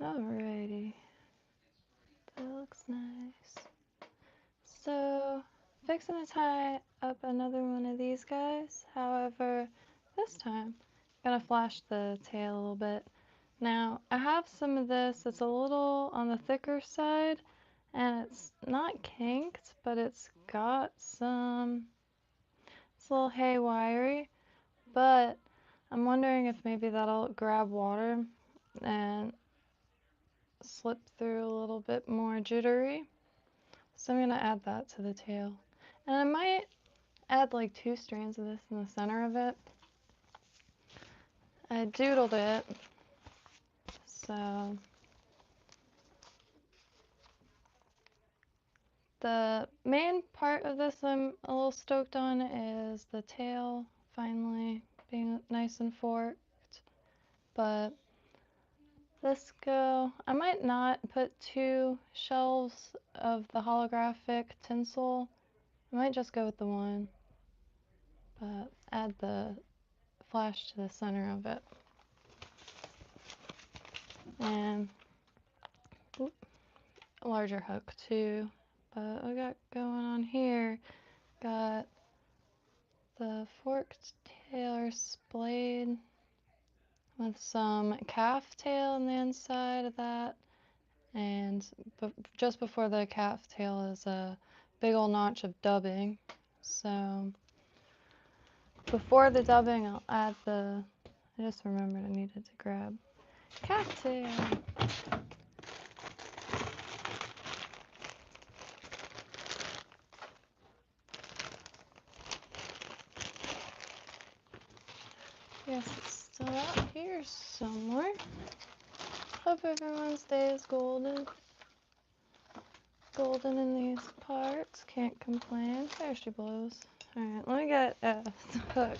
Alrighty. That looks nice. So, fixing to tie up another one of these guys. However, this time, I'm gonna flash the tail a little bit. Now, I have some of this that's a little on the thicker side, and it's not kinked, but it's got some, it's a little haywire, but I'm wondering if maybe that'll grab water and slip through a little bit more jittery. So I'm gonna add that to the tail. And I might add like 2 strands of this in the center of it. I doodled it, so the main part of this I'm a little stoked on is the tail finally being nice and forked, but this go, I might not put 2 shelves of the holographic tinsel. I might just go with the one, but add the flash to the center of it. And a larger hook too. But we got going on here, got the forked tailor splayed with some calf tail on the inside of that, and just before the calf tail is a big old notch of dubbing. So before the dubbing, I'll add the, I just remembered I needed to grab calf tail. Yes, it's still out here somewhere. Hope everyone's day is golden. Golden in these parts. Can't complain. There she blows. Alright, let me get a hook.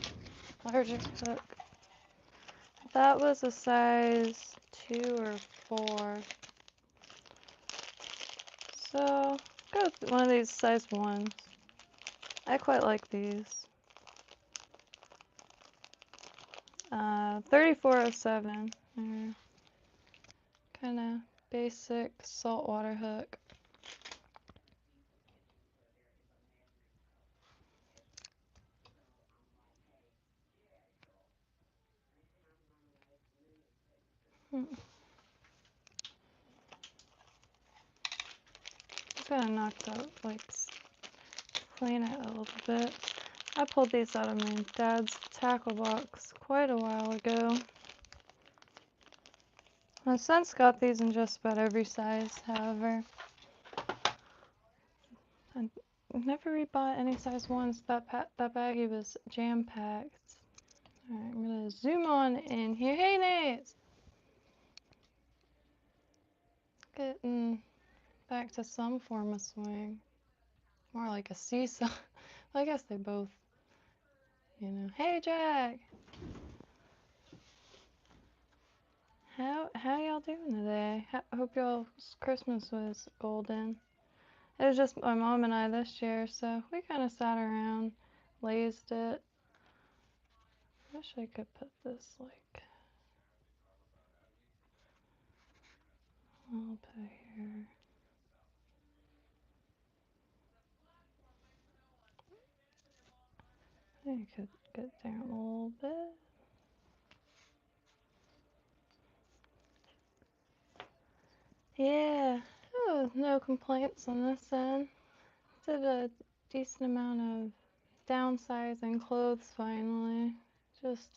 Larger hook. That was a size 2 or 4. So, go with one of these size 1s. I quite like these. 3407. Kind of basic saltwater hook. Just gotta knock that, like, clean it a little bit. I pulled these out of my dad's tackle box quite a while ago. I've since got these in just about every size, however. I never rebought any size 1s. That baggie was jam-packed. Alright, I'm gonna zoom on in here. Hey, Nate! Getting back to some form of swing. More like a seesaw. Well, I guess they both, you know. Hey, Jack! How y'all doing today? Hope y'all's Christmas was golden. It was just my mom and I this year, so we kind of sat around, lazed it. Wish I could put this like a little bit here. I could get down a little bit. Yeah, oh, no complaints on this end. Did a decent amount of downsizing clothes finally. Just,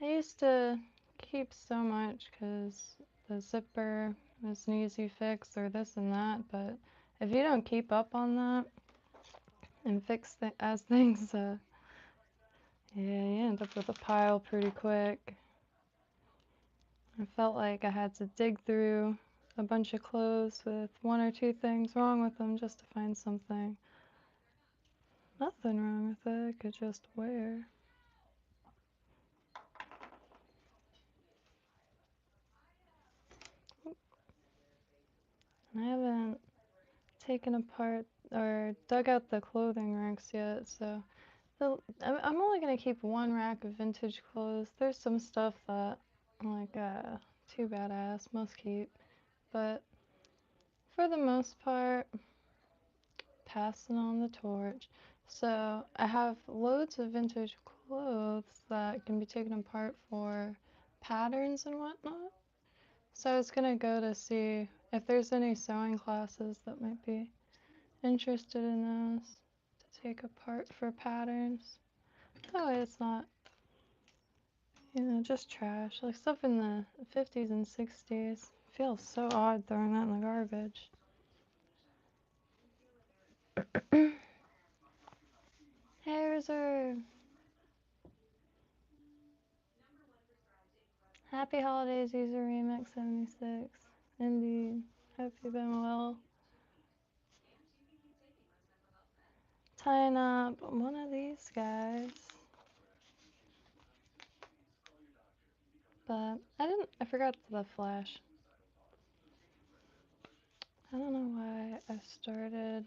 I used to keep so much because the zipper was an easy fix or this and that, but if you don't keep up on that and fix as things, yeah, you end up with a pile pretty quick. I felt like I had to dig through a bunch of clothes with 1 or 2 things wrong with them just to find something. Nothing wrong with it, I could just wear. I haven't taken apart or dug out the clothing racks yet, so I'm only gonna keep 1 rack of vintage clothes. There's some stuff that I'm like, too badass, must keep. But for the most part, passing on the torch. So I have loads of vintage clothes that can be taken apart for patterns and whatnot. So I was gonna go to see if there's any sewing classes that might be interested in those to take apart for patterns. Oh, it's not, just trash. Like stuff in the 50s and 60s. Feels so odd throwing that in the garbage. Hey, Reserve. Happy holidays, user Remix 76. Indeed. Hope you've been well. Tying up one of these guys. But I forgot the flash. I don't know why I started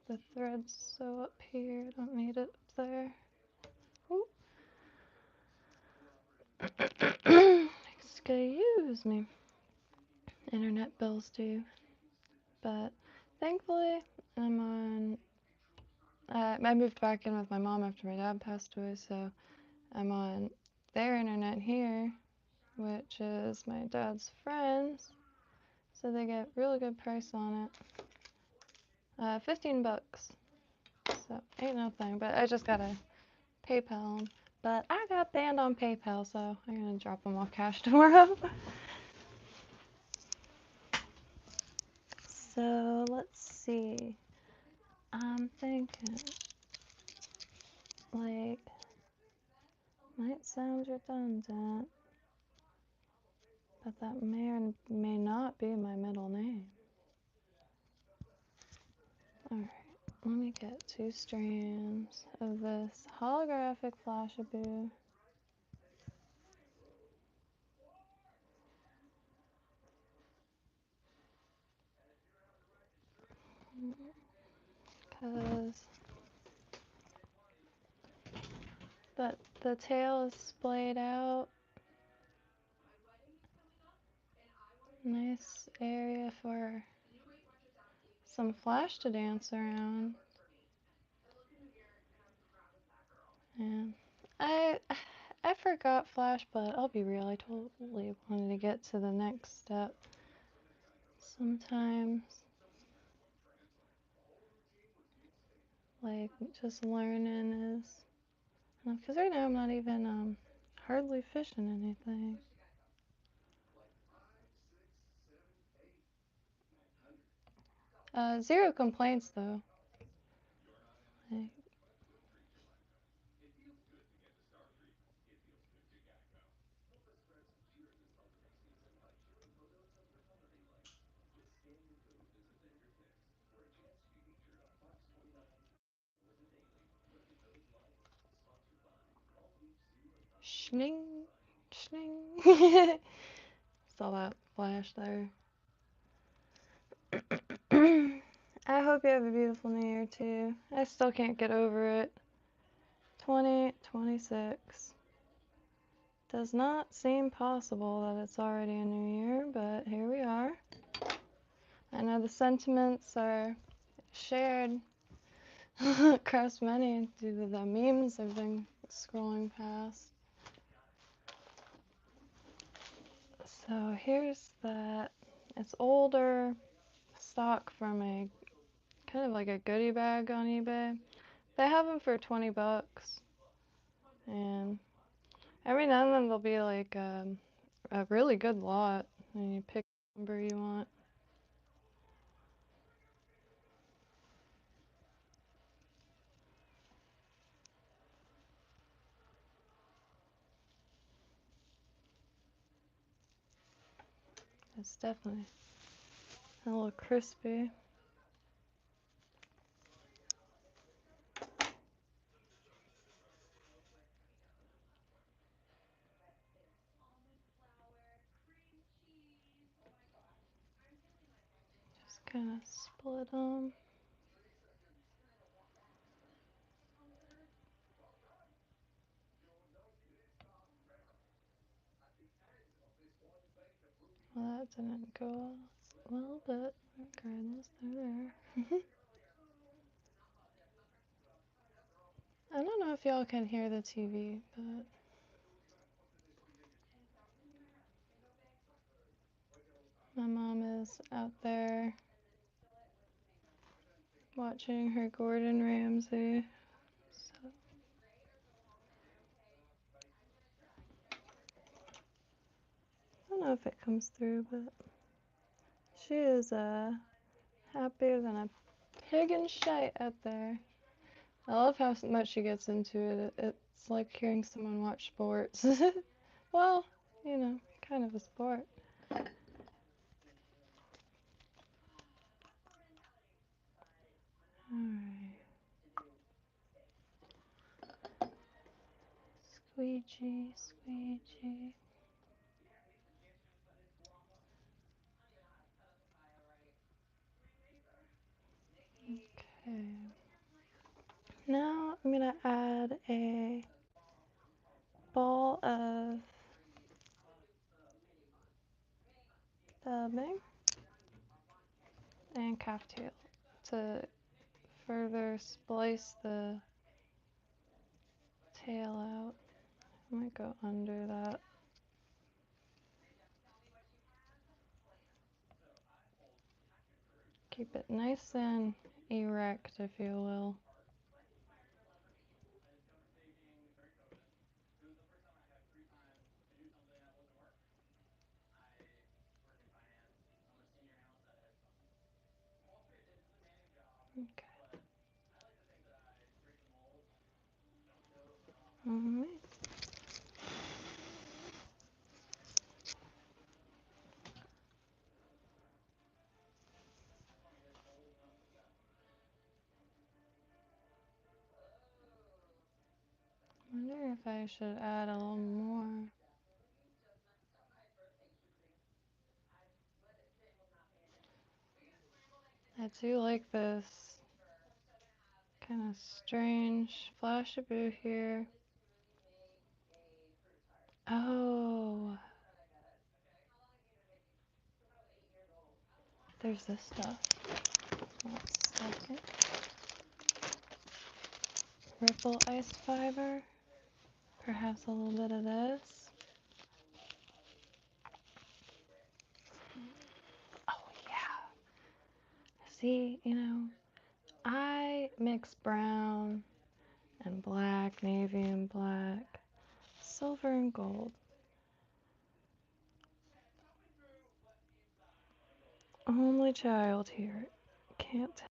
the thread so up here. I don't need it up there. Excuse me. Internet bills too. But thankfully, I'm on. I moved back in with my mom after my dad passed away, so I'm on their internet here, which is my dad's friends. So they get really good price on it. 15 bucks. So ain't nothing, but I just gotta PayPal them. But I got banned on PayPal, so I'm gonna drop them off cash tomorrow. So let's see. I'm thinking, like, might sound redundant, but that may or may not be my middle name. Alright, let me get 2 strands of this holographic Flashaboo. Because the tail is splayed out. Nice area for some flash to dance around. And I forgot flash, but I'll be real, I totally wanted to get to the next step. Sometimes, like, just learning is, because right now I'm not even hardly fishing anything. Zero complaints though. Like, shning, shning. Saw that flash there. I hope you have a beautiful new year too. I still can't get over it. 2026. Does not seem possible that it's already a new year, but here we are. I know the sentiments are shared across many due to the memes I've been scrolling past. So here's that. It's older stock from a kind of like a goodie bag on eBay. They have them for 20 bucks. And every now and then there'll be like a really good lot and you pick the number you want. It's definitely a little crispy. Just kind of split them. Well, that didn't go well, but regardless, they're there. I don't know if y'all can hear the TV, but my mom is out there watching her Gordon Ramsay. So I don't know if it comes through, but she is happier than a pig in shite out there. I love how much she gets into it. It's like hearing someone watch sports. Well, you know, kind of a sport. Alright. Squeegee, squeegee. Okay. Now I'm gonna add a ball of dubbing and calf tail to further splice the tail out. I might go under that. Keep it nice and erect, if you will. Okay. Alright. Wonder if I should add a little more. I do like this kind of strange flash of blue here. Oh, there's this stuff. Let's stack it. Ripple ice fiber. Perhaps a little bit of this. Oh yeah. See, you know, I mix brown and black, navy and black, silver and gold. Only child here. Can't